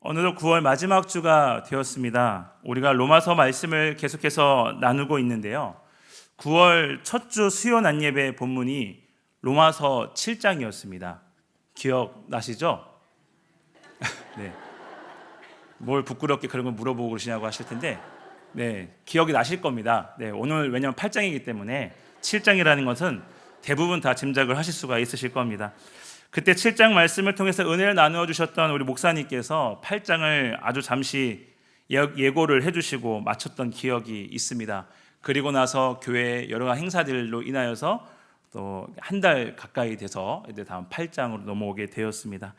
어느덧 9월 마지막 주가 되었습니다. 우리가 로마서 말씀을 계속해서 나누고 있는데요. 9월 첫 주 수요 난예배 본문이 로마서 7장이었습니다. 기억나시죠? 네. 뭘 부끄럽게 그런 걸 물어보고 그러시냐고 하실 텐데, 네, 기억이 나실 겁니다. 네, 오늘 왜냐하면 8장이기 때문에 7장이라는 것은 대부분 다 짐작을 하실 수가 있으실 겁니다. 그때 7장 말씀을 통해서 은혜를 나누어 주셨던 우리 목사님께서 8장을 아주 잠시 예고를 해주시고 마쳤던 기억이 있습니다. 그리고 나서 교회 여러 행사들로 인하여서 또 한 달 가까이 돼서 이제 다음 8장으로 넘어오게 되었습니다.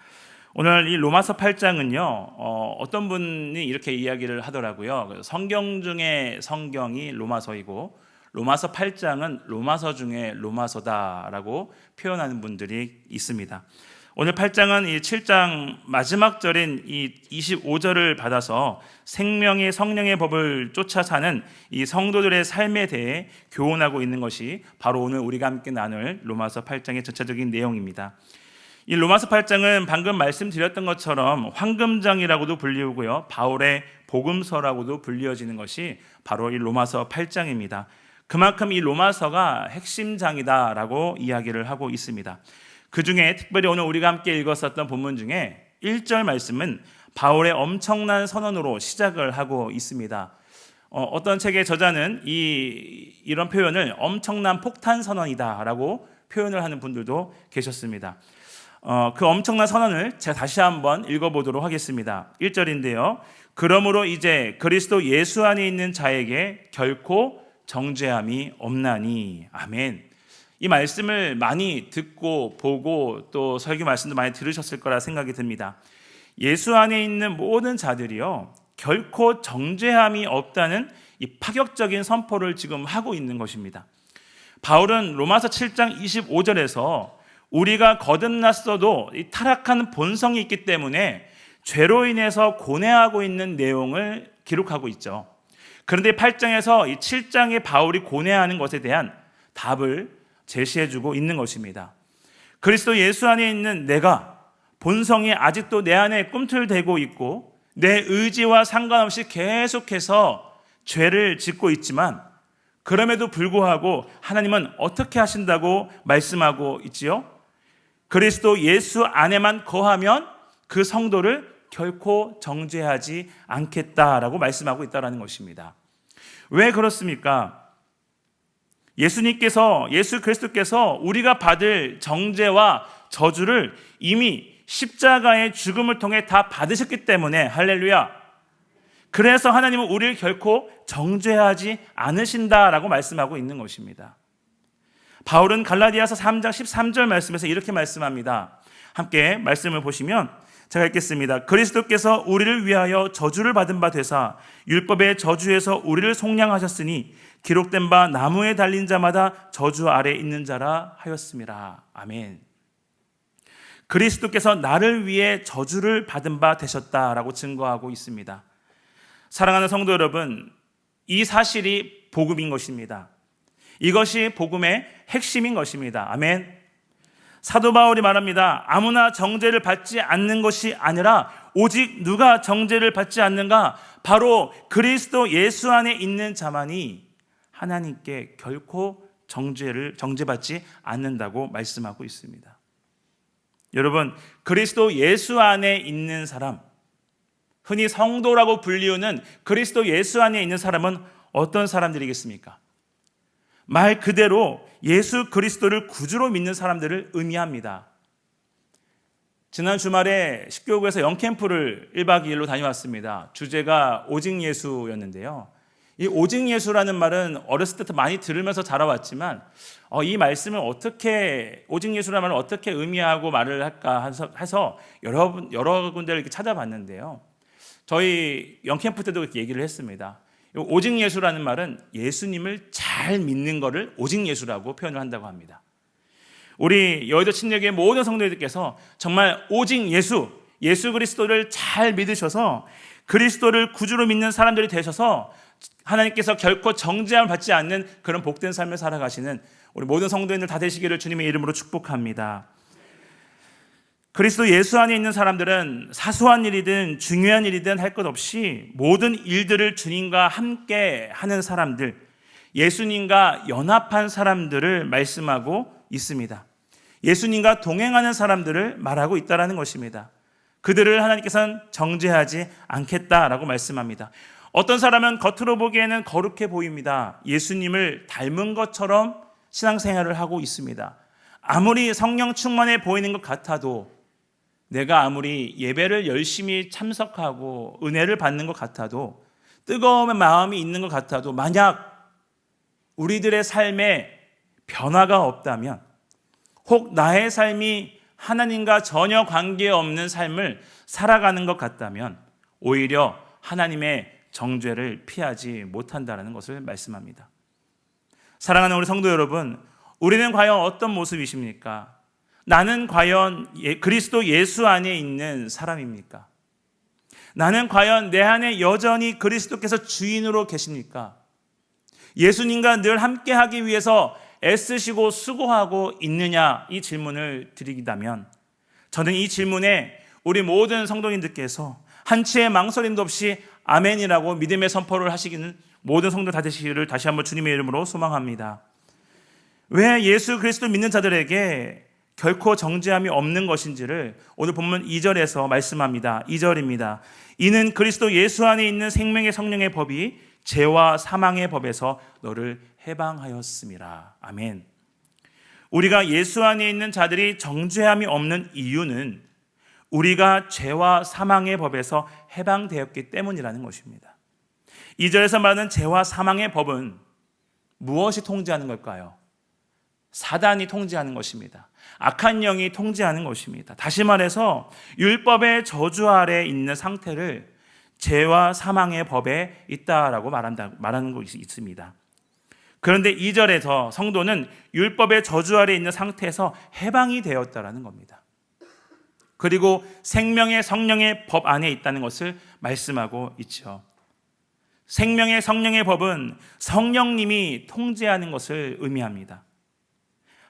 오늘 이 로마서 8장은요, 어떤 분이 이렇게 이야기를 하더라고요. 성경 중에 성경이 로마서이고 로마서 8장은 로마서 중에 로마서다라고 표현하는 분들이 있습니다. 오늘 8장은 이 7장 마지막 절인 이 25절을 받아서 생명의 성령의 법을 쫓아 사는 이 성도들의 삶에 대해 교훈하고 있는 것이 바로 오늘 우리가 함께 나눌 로마서 8장의 전체적인 내용입니다. 이 로마서 8장은 방금 말씀드렸던 것처럼 황금장이라고도 불리우고요, 바울의 복음서라고도 불리어지는 것이 바로 이 로마서 8장입니다. 그만큼 이 로마서가 핵심장이다라고 이야기를 하고 있습니다. 그 중에 특별히 오늘 우리가 함께 읽었었던 본문 중에 1절 말씀은 바울의 엄청난 선언으로 시작을 하고 있습니다. 어떤 책의 저자는 이런 표현을 엄청난 폭탄 선언이다라고 표현을 하는 분들도 계셨습니다. 그 엄청난 선언을 제가 다시 한번 읽어보도록 하겠습니다. 1절인데요. 그러므로 이제 그리스도 예수 안에 있는 자에게 결코 정죄함이 없나니. 아멘. 이 말씀을 많이 듣고 보고 또 설교 말씀도 많이 들으셨을 거라 생각이 듭니다. 예수 안에 있는 모든 자들이요, 결코 정죄함이 없다는 이 파격적인 선포를 지금 하고 있는 것입니다. 바울은 로마서 7장 25절에서 우리가 거듭났어도 이 타락한 본성이 있기 때문에 죄로 인해서 고뇌하고 있는 내용을 기록하고 있죠. 그런데 8장에서 이 7장에 바울이 고뇌하는 것에 대한 답을 제시해주고 있는 것입니다. 그리스도 예수 안에 있는 내가 본성이 아직도 내 안에 꿈틀대고 있고 내 의지와 상관없이 계속해서 죄를 짓고 있지만 그럼에도 불구하고 하나님은 어떻게 하신다고 말씀하고 있지요? 그리스도 예수 안에만 거하면 그 성도를 결코 정죄하지 않겠다라고 말씀하고 있다는 것입니다. 왜 그렇습니까? 예수 그리스도께서 우리가 받을 정죄와 저주를 이미 십자가의 죽음을 통해 다 받으셨기 때문에, 할렐루야, 그래서 하나님은 우리를 결코 정죄하지 않으신다라고 말씀하고 있는 것입니다. 바울은 갈라디아서 3장 13절 말씀에서 이렇게 말씀합니다. 함께 말씀을 보시면 제가 읽겠습니다. 그리스도께서 우리를 위하여 저주를 받은 바 되사 율법의 저주에서 우리를 속량하셨으니 기록된 바 나무에 달린 자마다 저주 아래 있는 자라 하였습니다. 아멘. 그리스도께서 나를 위해 저주를 받은 바 되셨다라고 증거하고 있습니다. 사랑하는 성도 여러분, 이 사실이 복음인 것입니다. 이것이 복음의 핵심인 것입니다. 아멘. 사도 바울이 말합니다. 아무나 정죄를 받지 않는 것이 아니라 오직 누가 정죄를 받지 않는가? 바로 그리스도 예수 안에 있는 자만이 하나님께 결코 정죄받지 않는다고 말씀하고 있습니다. 여러분, 그리스도 예수 안에 있는 사람, 흔히 성도라고 불리우는 그리스도 예수 안에 있는 사람은 어떤 사람들이겠습니까? 말 그대로 예수 그리스도를 구주로 믿는 사람들을 의미합니다. 지난 주말에 십교구에서 영캠프를 1박 2일로 다녀왔습니다. 주제가 오직 예수였는데요. 이 오직 예수라는 말은 어렸을 때부터 많이 들으면서 자라왔지만 이 말씀을 오직 예수라는 말을 어떻게 의미하고 말을 할까 해서 여러 군데를 이렇게 찾아봤는데요. 저희 영캠프 때도 그렇게 얘기를 했습니다. 오직 예수라는 말은 예수님을 잘 믿는 것을 오직 예수라고 표현을 한다고 합니다. 우리 여의도 친례교회 모든 성도들께서 정말 오직 예수 그리스도를 잘 믿으셔서 그리스도를 구주로 믿는 사람들이 되셔서 하나님께서 결코 정죄함을 받지 않는 그런 복된 삶을 살아가시는 우리 모든 성도인들 다 되시기를 주님의 이름으로 축복합니다. 그리스도 예수 안에 있는 사람들은 사소한 일이든 중요한 일이든 할 것 없이 모든 일들을 주님과 함께 하는 사람들, 예수님과 연합한 사람들을 말씀하고 있습니다. 예수님과 동행하는 사람들을 말하고 있다는 것입니다. 그들을 하나님께서는 정죄하지 않겠다라고 말씀합니다. 어떤 사람은 겉으로 보기에는 거룩해 보입니다. 예수님을 닮은 것처럼 신앙생활을 하고 있습니다. 아무리 성령 충만해 보이는 것 같아도, 내가 아무리 예배를 열심히 참석하고 은혜를 받는 것 같아도, 뜨거운 마음이 있는 것 같아도, 만약 우리들의 삶에 변화가 없다면, 혹 나의 삶이 하나님과 전혀 관계없는 삶을 살아가는 것 같다면 오히려 하나님의 정죄를 피하지 못한다는 것을 말씀합니다. 사랑하는 우리 성도 여러분, 우리는 과연 어떤 모습이십니까? 나는 과연 그리스도 예수 안에 있는 사람입니까? 나는 과연 내 안에 여전히 그리스도께서 주인으로 계십니까? 예수님과 늘 함께하기 위해서 애쓰시고 수고하고 있느냐, 이 질문을 드리기다면 저는 이 질문에 우리 모든 성도님들께서 한치의 망설임도 없이 아멘이라고 믿음의 선포를 하시기는 모든 성도 다 되시기를 다시 한번 주님의 이름으로 소망합니다. 왜 예수 그리스도 믿는 자들에게 결코 정죄함이 없는 것인지를 오늘 본문 2절에서 말씀합니다. 2절입니다. 이는 그리스도 예수 안에 있는 생명의 성령의 법이 죄와 사망의 법에서 너를 해방하였음이라. 아멘. 우리가 예수 안에 있는 자들이 정죄함이 없는 이유는 우리가 죄와 사망의 법에서 해방되었기 때문이라는 것입니다. 2절에서 말하는 죄와 사망의 법은 무엇이 통제하는 걸까요? 사단이 통제하는 것입니다. 악한 영이 통제하는 것입니다. 다시 말해서 율법의 저주 아래 있는 상태를 죄와 사망의 법에 있다라고 말하는 것이 있습니다. 그런데 2절에서 성도는 율법의 저주 아래 있는 상태에서 해방이 되었다라는 겁니다. 그리고 생명의 성령의 법 안에 있다는 것을 말씀하고 있죠. 생명의 성령의 법은 성령님이 통제하는 것을 의미합니다.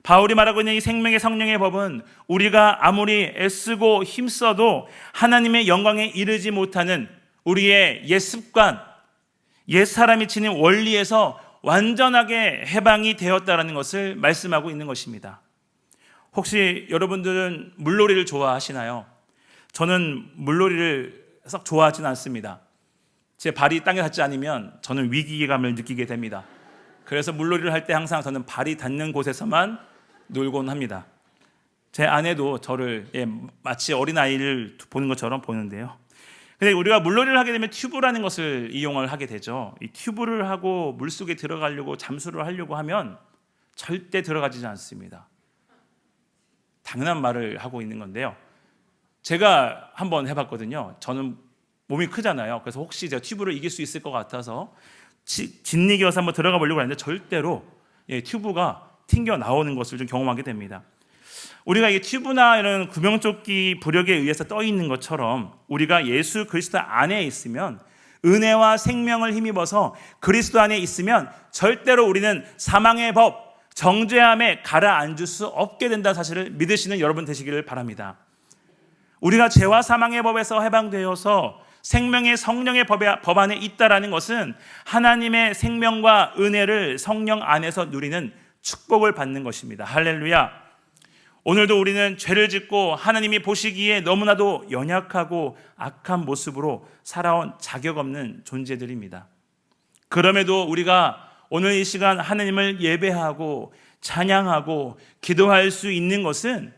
바울이 말하고 있는 이 생명의 성령의 법은 우리가 아무리 애쓰고 힘써도 하나님의 영광에 이르지 못하는 우리의 옛 습관, 옛 사람이 지닌 원리에서 완전하게 해방이 되었다는 것을 말씀하고 있는 것입니다. 혹시 여러분들은 물놀이를 좋아하시나요? 저는 물놀이를 썩 좋아하지는 않습니다. 제 발이 땅에 닿지 않으면 저는 위기감을 느끼게 됩니다. 그래서 물놀이를 할 때 항상 저는 발이 닿는 곳에서만 놀곤 합니다. 제 아내도 저를 마치 어린아이를 보는 것처럼 보는데요. 근데 우리가 물놀이를 하게 되면 튜브라는 것을 이용을 하게 되죠. 이 튜브를 하고 물속에 들어가려고 잠수를 하려고 하면 절대 들어가지 않습니다. 당연한 말을 하고 있는 건데요. 제가 한번 해봤거든요. 저는 몸이 크잖아요. 그래서 혹시 제가 튜브를 이길 수 있을 것 같아서 짓이겨서 한번 들어가 보려고 했는데 절대로 튜브가 튕겨 나오는 것을 좀 경험하게 됩니다. 우리가 이 튜브나 이런 구명조끼 부력에 의해서 떠 있는 것처럼 우리가 예수 그리스도 안에 있으면, 은혜와 생명을 힘입어서 그리스도 안에 있으면 절대로 우리는 사망의 법, 정죄함에 가라앉을 수 없게 된다는 사실을 믿으시는 여러분 되시기를 바랍니다. 우리가 죄와 사망의 법에서 해방되어서 생명의 성령의 법 안에 있다라는 것은 하나님의 생명과 은혜를 성령 안에서 누리는 축복을 받는 것입니다. 할렐루야. 오늘도 우리는 죄를 짓고 하나님이 보시기에 너무나도 연약하고 악한 모습으로 살아온 자격 없는 존재들입니다. 그럼에도 우리가 오늘 이 시간 하나님을 예배하고 찬양하고 기도할 수 있는 것은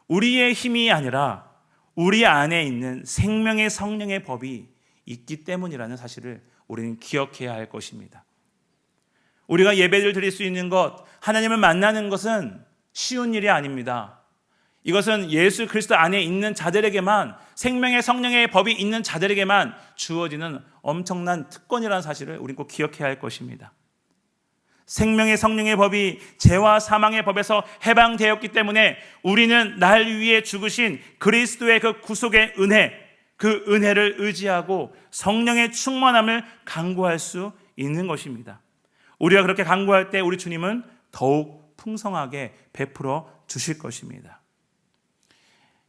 우리의 힘이 아니라 우리 안에 있는 생명의 성령의 법이 있기 때문이라는 사실을 우리는 기억해야 할 것입니다. 우리가 예배를 드릴 수 있는 것, 하나님을 만나는 것은 쉬운 일이 아닙니다. 이것은 예수 그리스도 안에 있는 자들에게만, 생명의 성령의 법이 있는 자들에게만 주어지는 엄청난 특권이라는 사실을 우리는 꼭 기억해야 할 것입니다. 생명의 성령의 법이 죄와 사망의 법에서 해방되었기 때문에 우리는 날 위해 죽으신 그리스도의 그 구속의 은혜, 그 은혜를 의지하고 성령의 충만함을 간구할 수 있는 것입니다. 우리가 그렇게 간구할 때 우리 주님은 더욱 풍성하게 베풀어 주실 것입니다.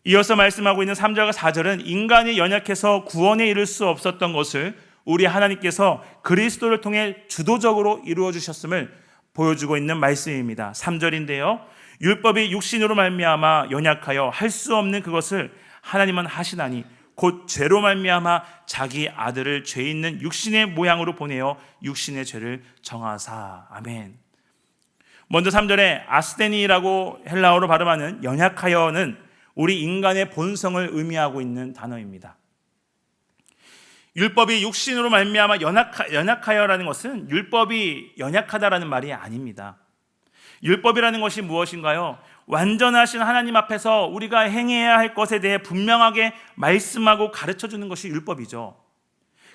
이어서 말씀하고 있는 3절과 4절은 인간이 연약해서 구원에 이를 수 없었던 것을 우리 하나님께서 그리스도를 통해 주도적으로 이루어 주셨음을 보여주고 있는 말씀입니다. 3절인데요. 율법이 육신으로 말미암아 연약하여 할 수 없는 그것을 하나님은 하시나니 곧 죄로 말미암아 자기 아들을 죄 있는 육신의 모양으로 보내어 육신의 죄를 정하사. 아멘. 먼저 3절에 아스테니라고 헬라어로 발음하는 연약하여는 우리 인간의 본성을 의미하고 있는 단어입니다. 율법이 육신으로 말미암아 연약하여라는 것은 율법이 연약하다라는 말이 아닙니다. 율법이라는 것이 무엇인가요? 완전하신 하나님 앞에서 우리가 행해야 할 것에 대해 분명하게 말씀하고 가르쳐주는 것이 율법이죠.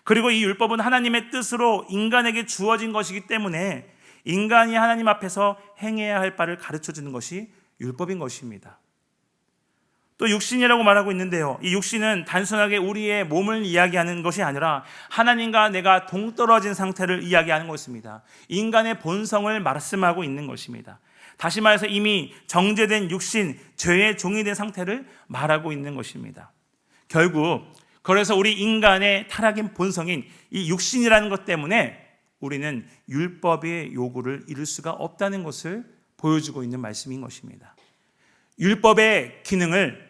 그리고 이 율법은 하나님의 뜻으로 인간에게 주어진 것이기 때문에 인간이 하나님 앞에서 행해야 할 바를 가르쳐주는 것이 율법인 것입니다. 또 육신이라고 말하고 있는데요. 이 육신은 단순하게 우리의 몸을 이야기하는 것이 아니라 하나님과 내가 동떨어진 상태를 이야기하는 것입니다. 인간의 본성을 말씀하고 있는 것입니다. 다시 말해서 이미 정죄된 육신, 죄의 종이 된 상태를 말하고 있는 것입니다. 결국 그래서 우리 인간의 타락인 본성인 이 육신이라는 것 때문에 우리는 율법의 요구를 이룰 수가 없다는 것을 보여주고 있는 말씀인 것입니다. 율법의 기능을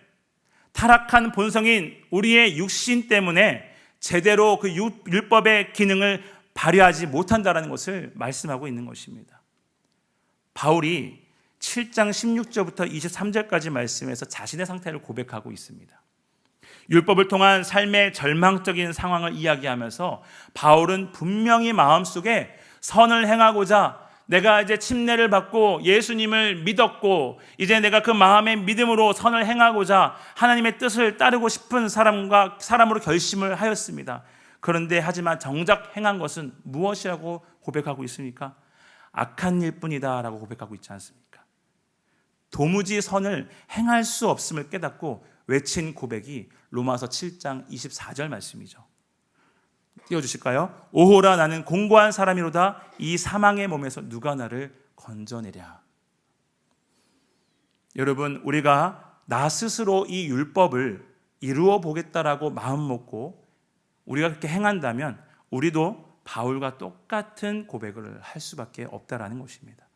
타락한 본성인 우리의 육신 때문에 제대로 그 율법의 기능을 발휘하지 못한다는 것을 말씀하고 있는 것입니다. 바울이 7장 16절부터 23절까지 말씀에서 자신의 상태를 고백하고 있습니다. 율법을 통한 삶의 절망적인 상황을 이야기하면서 바울은 분명히 마음속에 선을 행하고자 내가 이제 침례를 받고 예수님을 믿었고 이제 내가 그 마음의 믿음으로 선을 행하고자 하나님의 뜻을 따르고 싶은 사람으로 결심을 하였습니다. 그런데 하지만 정작 행한 것은 무엇이라고 고백하고 있습니까? 악한 일뿐이다 라고 고백하고 있지 않습니까? 도무지 선을 행할 수 없음을 깨닫고 외친 고백이 로마서 7장 24절 말씀이죠. 띄워주실까요? 오호라 나는 공고한 사람이로다 이 사망의 몸에서 누가 나를 건져내랴. 여러분, 우리가 나 스스로 이 율법을 이루어 보겠다라고 마음 먹고 우리가 그렇게 행한다면 우리도 바울과 똑같은 고백을 할 수밖에 없다라는 것입니다.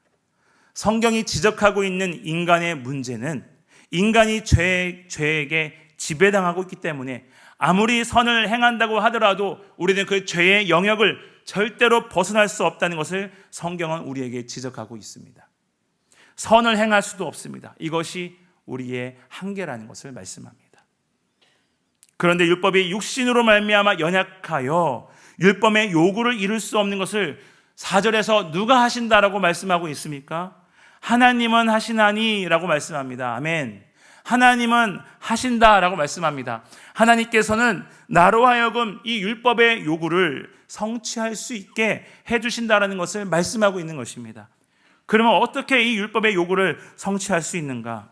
성경이 지적하고 있는 인간의 문제는 인간이 죄에게 지배당하고 있기 때문에 아무리 선을 행한다고 하더라도 우리는 그 죄의 영역을 절대로 벗어날 수 없다는 것을 성경은 우리에게 지적하고 있습니다. 선을 행할 수도 없습니다. 이것이 우리의 한계라는 것을 말씀합니다. 그런데 율법이 육신으로 말미암아 연약하여 율법의 요구를 이룰 수 없는 것을 4절에서 누가 하신다라고 말씀하고 있습니까? 하나님은 하시나니 라고 말씀합니다. 아멘. 하나님은 하신다라고 말씀합니다. 하나님께서는 나로 하여금 이 율법의 요구를 성취할 수 있게 해주신다라는 것을 말씀하고 있는 것입니다. 그러면 어떻게 이 율법의 요구를 성취할 수 있는가?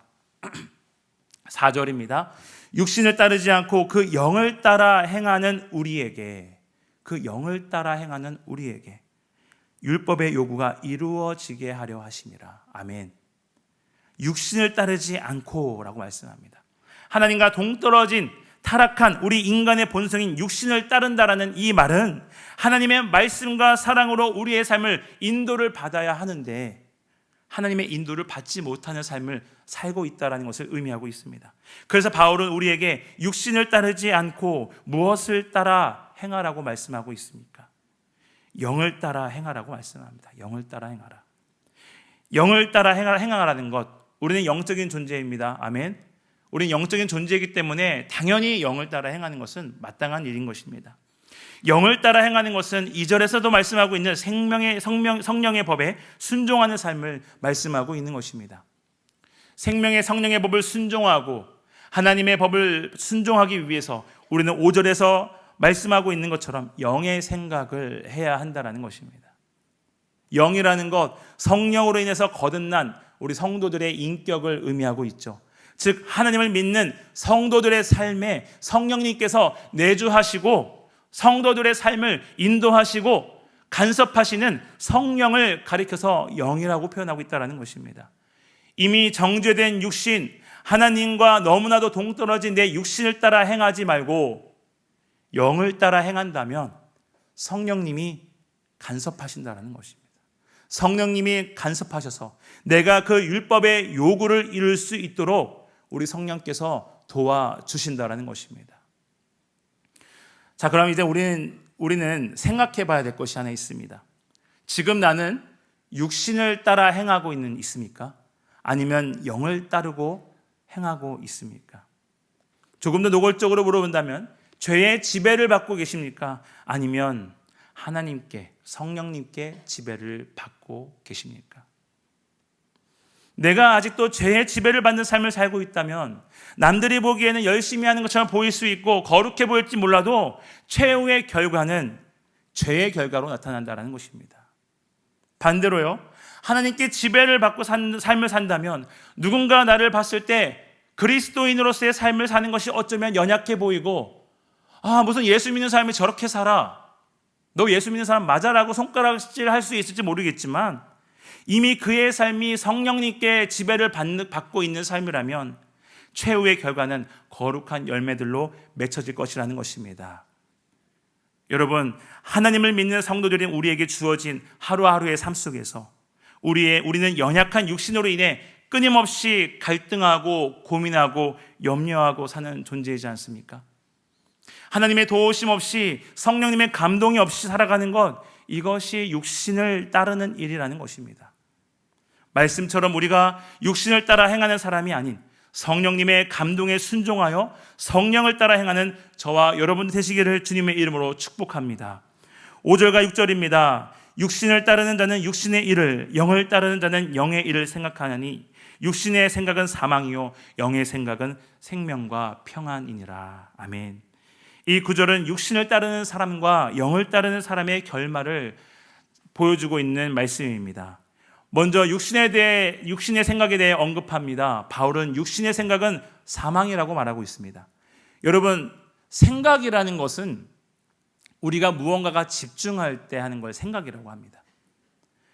4절입니다. 육신을 따르지 않고 그 영을 따라 행하는 우리에게, 그 영을 따라 행하는 우리에게 율법의 요구가 이루어지게 하려 하심이라. 아멘. 육신을 따르지 않고 라고 말씀합니다. 하나님과 동떨어진 타락한 우리 인간의 본성인 육신을 따른다라는 이 말은 하나님의 말씀과 사랑으로 우리의 삶을 인도를 받아야 하는데 하나님의 인도를 받지 못하는 삶을 살고 있다는 것을 의미하고 있습니다. 그래서 바울은 우리에게 육신을 따르지 않고 무엇을 따라 행하라고 말씀하고 있습니까? 영을 따라 행하라고 말씀합니다. 영을 따라 행하라. 영을 따라 행하라는 것, 우리는 영적인 존재입니다. 아멘. 우리는 영적인 존재이기 때문에 당연히 영을 따라 행하는 것은 마땅한 일인 것입니다. 영을 따라 행하는 것은 2절에서도 말씀하고 있는 성령의 법에 순종하는 삶을 말씀하고 있는 것입니다. 생명의 성령의 법을 순종하고 하나님의 법을 순종하기 위해서 우리는 5절에서 말씀하고 있는 것처럼 영의 생각을 해야 한다는 것입니다. 영이라는 것, 성령으로 인해서 거듭난 우리 성도들의 인격을 의미하고 있죠. 즉 하나님을 믿는 성도들의 삶에 성령님께서 내주하시고 성도들의 삶을 인도하시고 간섭하시는 성령을 가리켜서 영이라고 표현하고 있다는 것입니다. 이미 정죄된 육신, 하나님과 너무나도 동떨어진 내 육신을 따라 행하지 말고 영을 따라 행한다면 성령님이 간섭하신다는 것입니다. 성령님이 간섭하셔서 내가 그 율법의 요구를 이룰 수 있도록 우리 성령께서 도와주신다는 것입니다. 자, 그럼 이제 우리는 생각해 봐야 될 것이 하나 있습니다. 지금 나는 육신을 따라 행하고 있습니까? 아니면 영을 따르고 행하고 있습니까? 조금 더 노골적으로 물어본다면 죄의 지배를 받고 계십니까? 아니면 하나님께, 성령님께 지배를 받고 계십니까? 내가 아직도 죄의 지배를 받는 삶을 살고 있다면 남들이 보기에는 열심히 하는 것처럼 보일 수 있고 거룩해 보일지 몰라도 최후의 결과는 죄의 결과로 나타난다는 것입니다. 반대로요, 하나님께 지배를 받고 삶을 산다면 누군가 나를 봤을 때 그리스도인으로서의 삶을 사는 것이 어쩌면 연약해 보이고, 무슨 예수 믿는 사람이 저렇게 살아, 너 예수 믿는 사람 맞아라고 손가락질 할 수 있을지 모르겠지만 이미 그의 삶이 성령님께 지배를 받고 있는 삶이라면 최후의 결과는 거룩한 열매들로 맺혀질 것이라는 것입니다. 여러분, 하나님을 믿는 성도들인 우리에게 주어진 하루하루의 삶 속에서 우리는 연약한 육신으로 인해 끊임없이 갈등하고 고민하고 염려하고 사는 존재이지 않습니까? 하나님의 도우심 없이, 성령님의 감동이 없이 살아가는 것, 이것이 육신을 따르는 일이라는 것입니다. 말씀처럼 우리가 육신을 따라 행하는 사람이 아닌 성령님의 감동에 순종하여 성령을 따라 행하는 저와 여러분 되시기를 주님의 이름으로 축복합니다. 5절과 6절입니다. 육신을 따르는 자는 육신의 일을, 영을 따르는 자는 영의 일을 생각하나니 육신의 생각은 사망이요 영의 생각은 생명과 평안이니라. 아멘. 이 구절은 육신을 따르는 사람과 영을 따르는 사람의 결말을 보여주고 있는 말씀입니다. 먼저 육신의 생각에 대해 언급합니다. 바울은 육신의 생각은 사망이라고 말하고 있습니다. 여러분, 생각이라는 것은 우리가 무언가가 집중할 때 하는 걸 생각이라고 합니다.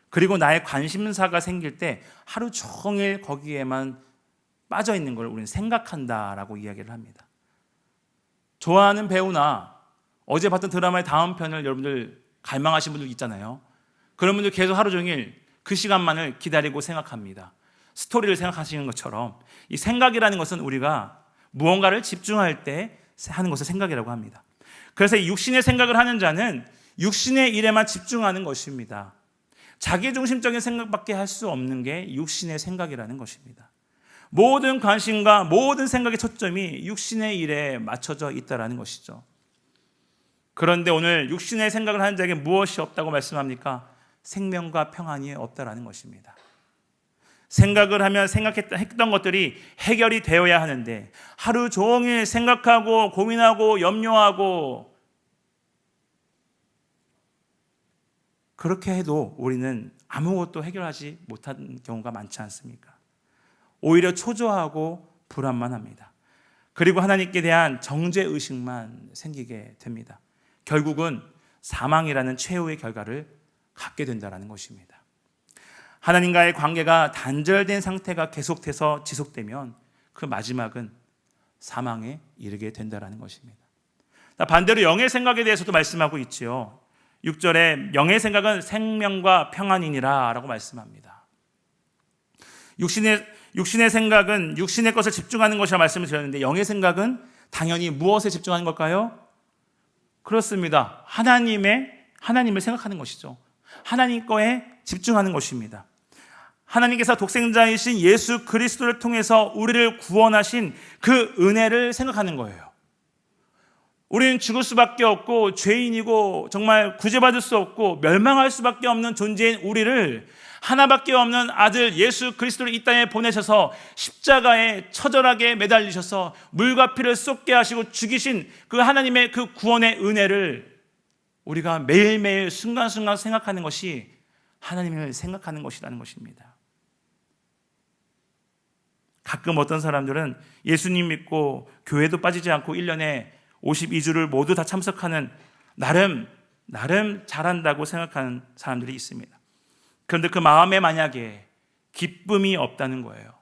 그리고 나의 관심사가 생길 때 하루 종일 거기에만 빠져 있는 걸 우리는 생각한다라고 이야기를 합니다. 좋아하는 배우나 어제 봤던 드라마의 다음 편을 여러분들 갈망하신 분들 있잖아요. 그런 분들 계속 하루 종일 그 시간만을 기다리고 생각합니다. 스토리를 생각하시는 것처럼 이 생각이라는 것은 우리가 무언가를 집중할 때 하는 것을 생각이라고 합니다. 그래서 육신의 생각을 하는 자는 육신의 일에만 집중하는 것입니다. 자기중심적인 생각밖에 할 수 없는 게 육신의 생각이라는 것입니다. 모든 관심과 모든 생각의 초점이 육신의 일에 맞춰져 있다는 것이죠. 그런데 오늘 육신의 생각을 하는 자에게 무엇이 없다고 말씀합니까? 생명과 평안이 없다는 것입니다. 생각을 하면 했던 것들이 해결이 되어야 하는데 하루 종일 생각하고 고민하고 염려하고 그렇게 해도 우리는 아무것도 해결하지 못한 경우가 많지 않습니까? 오히려 초조하고 불안만 합니다. 그리고 하나님께 대한 정죄의식만 생기게 됩니다. 결국은 사망이라는 최후의 결과를 갖게 된다는 것입니다. 하나님과의 관계가 단절된 상태가 계속돼서 지속되면 그 마지막은 사망에 이르게 된다는 것입니다. 반대로 영의 생각에 대해서도 말씀하고 있지요. 6절에 영의 생각은 생명과 평안이니라 라고 말씀합니다. 육신의 생각은 육신의 것을 집중하는 것이라 말씀을 드렸는데 영의 생각은 당연히 무엇에 집중하는 걸까요? 그렇습니다. 하나님을 생각하는 것이죠. 하나님 거에 집중하는 것입니다. 하나님께서 독생자이신 예수 그리스도를 통해서 우리를 구원하신 그 은혜를 생각하는 거예요. 우리는 죽을 수밖에 없고 죄인이고 정말 구제받을 수 없고 멸망할 수밖에 없는 존재인 우리를 하나밖에 없는 아들 예수 그리스도를 이 땅에 보내셔서 십자가에 처절하게 매달리셔서 물과 피를 쏟게 하시고 죽이신 그 하나님의 그 구원의 은혜를 우리가 매일매일 순간순간 생각하는 것이 하나님을 생각하는 것이라는 것입니다. 가끔 어떤 사람들은 예수님 믿고 교회도 빠지지 않고 1년에 52주를 모두 다 참석하는 나름 잘한다고 생각하는 사람들이 있습니다. 그런데 그 마음에 만약에 기쁨이 없다는 거예요.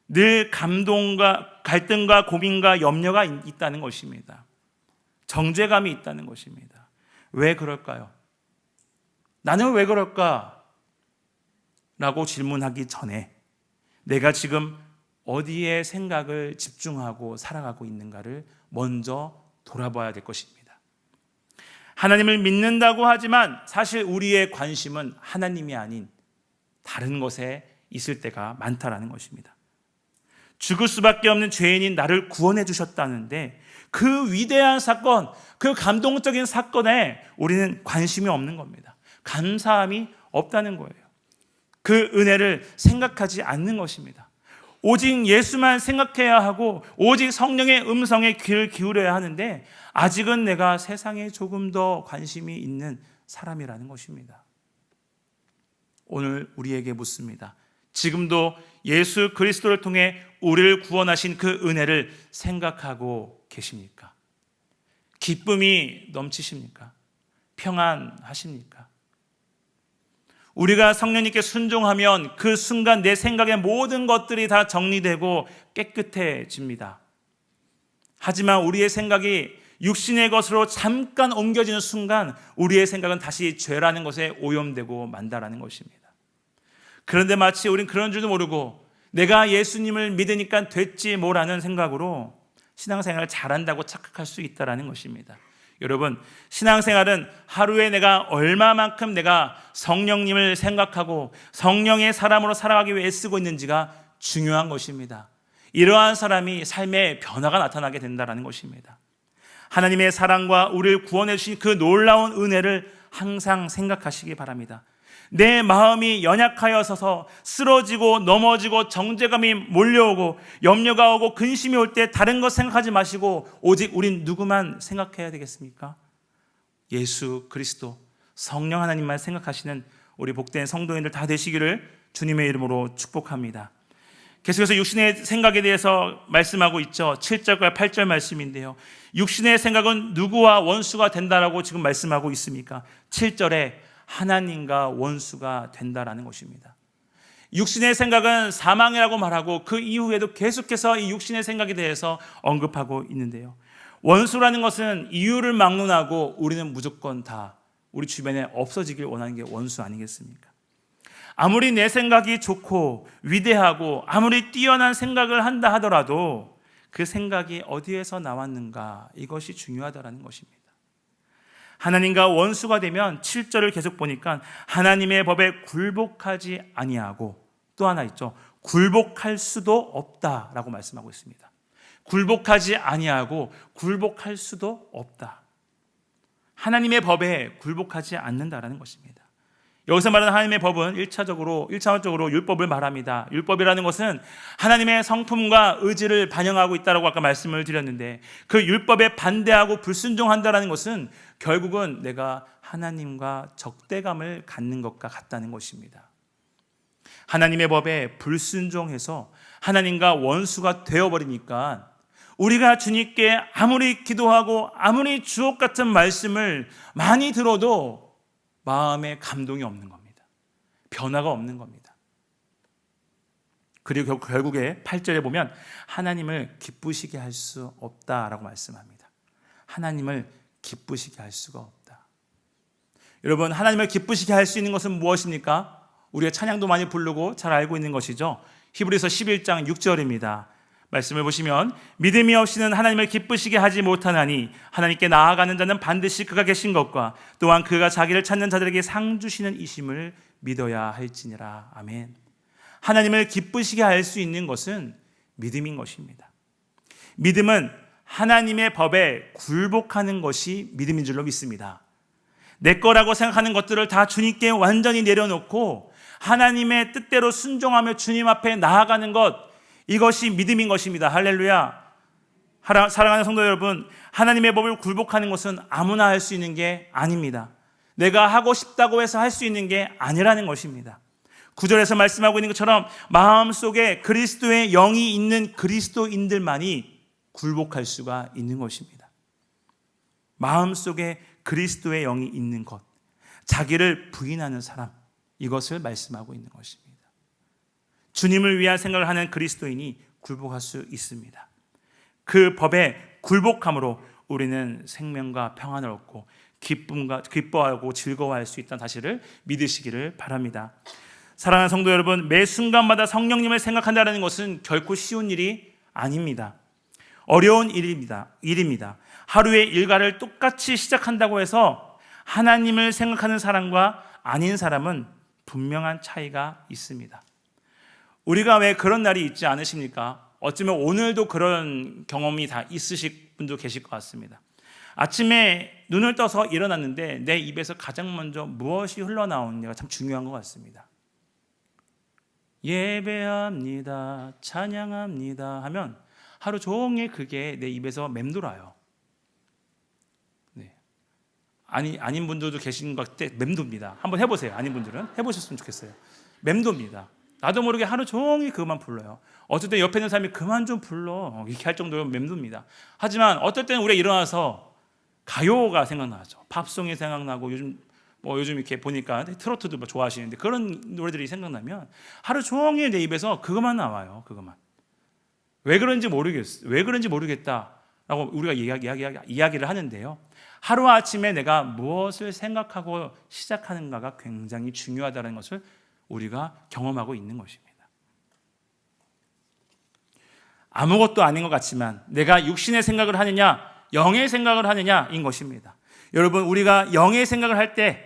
늘 감동과 갈등과 고민과 염려가 있다는 것입니다. 정죄감이 있다는 것입니다. 왜 그럴까요? 나는 왜 그럴까? 라고 질문하기 전에 내가 지금 어디에 생각을 집중하고 살아가고 있는가를 먼저 돌아봐야 될 것입니다. 하나님을 믿는다고 하지만 사실 우리의 관심은 하나님이 아닌 다른 것에 있을 때가 많다라는 것입니다. 죽을 수밖에 없는 죄인인 나를 구원해 주셨다는데 그 위대한 사건, 그 감동적인 사건에 우리는 관심이 없는 겁니다. 감사함이 없다는 거예요. 그 은혜를 생각하지 않는 것입니다. 오직 예수만 생각해야 하고 오직 성령의 음성에 귀를 기울여야 하는데 아직은 내가 세상에 조금 더 관심이 있는 사람이라는 것입니다. 오늘 우리에게 묻습니다. 지금도 예수 그리스도를 통해 우리를 구원하신 그 은혜를 생각하고 계십니까? 기쁨이 넘치십니까? 평안하십니까? 우리가 성령님께 순종하면 그 순간 내 생각의 모든 것들이 다 정리되고 깨끗해집니다. 하지만 우리의 생각이 육신의 것으로 잠깐 옮겨지는 순간 우리의 생각은 다시 죄라는 것에 오염되고 만다라는 것입니다. 그런데 마치 우린 그런 줄도 모르고 내가 예수님을 믿으니까 됐지 뭐라는 생각으로 신앙생활을 잘한다고 착각할 수 있다는 것입니다. 여러분, 신앙생활은 하루에 내가 얼마만큼 내가 성령님을 생각하고 성령의 사람으로 살아가기 위해 애쓰고 있는지가 중요한 것입니다. 이러한 사람이 삶의 변화가 나타나게 된다는 것입니다. 하나님의 사랑과 우리를 구원해 주신 그 놀라운 은혜를 항상 생각하시기 바랍니다. 내 마음이 연약하여서 쓰러지고 넘어지고 정죄감이 몰려오고 염려가 오고 근심이 올 때 다른 것 생각하지 마시고 오직 우린 누구만 생각해야 되겠습니까? 예수 그리스도 성령 하나님만 생각하시는 우리 복된 성도인들 다 되시기를 주님의 이름으로 축복합니다. 계속해서 육신의 생각에 대해서 말씀하고 있죠. 7절과 8절 말씀인데요. 육신의 생각은 누구와 원수가 된다라고 지금 말씀하고 있습니까? 7절에 하나님과 원수가 된다라는 것입니다. 육신의 생각은 사망이라고 말하고 그 이후에도 계속해서 이 육신의 생각에 대해서 언급하고 있는데요. 원수라는 것은 이유를 막론하고 우리는 무조건 다 우리 주변에 없어지길 원하는 게 원수 아니겠습니까? 아무리 내 생각이 좋고 위대하고 아무리 뛰어난 생각을 한다 하더라도 그 생각이 어디에서 나왔는가 이것이 중요하다는 것입니다. 하나님과 원수가 되면 7절을 계속 보니까 하나님의 법에 굴복하지 아니하고 또 하나 있죠. 굴복할 수도 없다라고 말씀하고 있습니다. 굴복하지 아니하고 굴복할 수도 없다. 하나님의 법에 굴복하지 않는다라는 것입니다. 여기서 말하는 하나님의 법은 1차적으로 율법을 말합니다. 율법이라는 것은 하나님의 성품과 의지를 반영하고 있다고 아까 말씀을 드렸는데 그 율법에 반대하고 불순종한다는 것은 결국은 내가 하나님과 적대감을 갖는 것과 같다는 것입니다. 하나님의 법에 불순종해서 하나님과 원수가 되어버리니까 우리가 주님께 아무리 기도하고 아무리 주옥 같은 말씀을 많이 들어도 마음에 감동이 없는 겁니다. 변화가 없는 겁니다. 그리고 결국에 8절에 보면 하나님을 기쁘시게 할 수 없다라고 말씀합니다. 하나님을 기쁘시게 할 수가 없다. 여러분, 하나님을 기쁘시게 할 수 있는 것은 무엇입니까? 우리가 찬양도 많이 부르고 잘 알고 있는 것이죠. 히브리서 11장 6절입니다. 말씀을 보시면 믿음이 없이는 하나님을 기쁘시게 하지 못하나니 하나님께 나아가는 자는 반드시 그가 계신 것과 또한 그가 자기를 찾는 자들에게 상 주시는 이심을 믿어야 할지니라. 아멘. 하나님을 기쁘시게 할 수 있는 것은 믿음인 것입니다. 믿음은 하나님의 법에 굴복하는 것이 믿음인 줄로 믿습니다. 내 거라고 생각하는 것들을 다 주님께 완전히 내려놓고 하나님의 뜻대로 순종하며 주님 앞에 나아가는 것, 이것이 믿음인 것입니다. 할렐루야. 사랑하는 성도 여러분, 하나님의 법을 굴복하는 것은 아무나 할 수 있는 게 아닙니다. 내가 하고 싶다고 해서 할 수 있는 게 아니라는 것입니다. 9절에서 말씀하고 있는 것처럼 마음속에 그리스도의 영이 있는 그리스도인들만이 굴복할 수가 있는 것입니다. 마음속에 그리스도의 영이 있는 것, 자기를 부인하는 사람, 이것을 말씀하고 있는 것입니다. 주님을 위한 생각을 하는 그리스도인이 굴복할 수 있습니다. 그 법에 굴복함으로 우리는 생명과 평안을 얻고 기뻐하고 즐거워할 수 있다는 사실을 믿으시기를 바랍니다. 사랑하는 성도 여러분, 매 순간마다 성령님을 생각한다는 것은 결코 쉬운 일이 아닙니다. 어려운 일입니다. 하루의 일과를 똑같이 시작한다고 해서 하나님을 생각하는 사람과 아닌 사람은 분명한 차이가 있습니다. 우리가 왜 그런 날이 있지 않으십니까? 어쩌면 오늘도 그런 경험이 다 있으실 분도 계실 것 같습니다. 아침에 눈을 떠서 일어났는데 내 입에서 가장 먼저 무엇이 흘러나오느냐가 참 중요한 것 같습니다. 예배합니다, 찬양합니다 하면 하루 종일 그게 내 입에서 맴돌아요. 네. 아닌 분들도 계신 것 같아 맴돕니다. 한번 해보세요. 아닌 분들은 해보셨으면 좋겠어요. 맴돕니다. 나도 모르게 하루 종일 그것만 불러요. 어떨 때 옆에 있는 사람이 그만 좀 불러 이렇게 할 정도로 맴돕니다. 하지만 어떨 때는 우리가 일어나서 가요가 생각나죠. 팝송이 생각나고 요즘 이렇게 보니까 트로트도 좋아하시는데 그런 노래들이 생각나면 하루 종일 내 입에서 그것만 나와요. 그것만. 왜 그런지 모르겠다라고 우리가 이야기를 하는데요. 하루아침에 내가 무엇을 생각하고 시작하는가가 굉장히 중요하다는 것을 우리가 경험하고 있는 것입니다. 아무것도 아닌 것 같지만 내가 육신의 생각을 하느냐 영의 생각을 하느냐인 것입니다. 여러분, 우리가 영의 생각을 할 때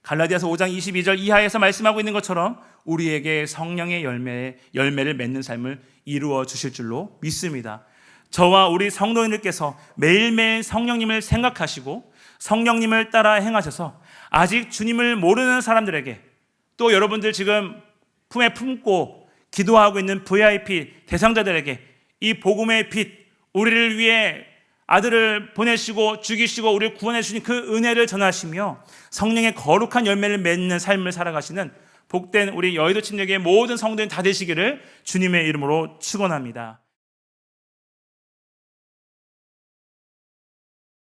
갈라디아서 5장 22절 이하에서 말씀하고 있는 것처럼 우리에게 성령의 열매를 맺는 삶을 이루어 주실 줄로 믿습니다. 저와 우리 성도님들께서 매일매일 성령님을 생각하시고 성령님을 따라 행하셔서 아직 주님을 모르는 사람들에게, 또 여러분들 지금 품에 품고 기도하고 있는 VIP 대상자들에게 이 복음의 빛, 우리를 위해 아들을 보내시고 죽이시고 우리를 구원해 주신 그 은혜를 전하시며 성령의 거룩한 열매를 맺는 삶을 살아가시는 복된 우리 여의도 침례교회 모든 성도님 다 되시기를 주님의 이름으로 축원합니다.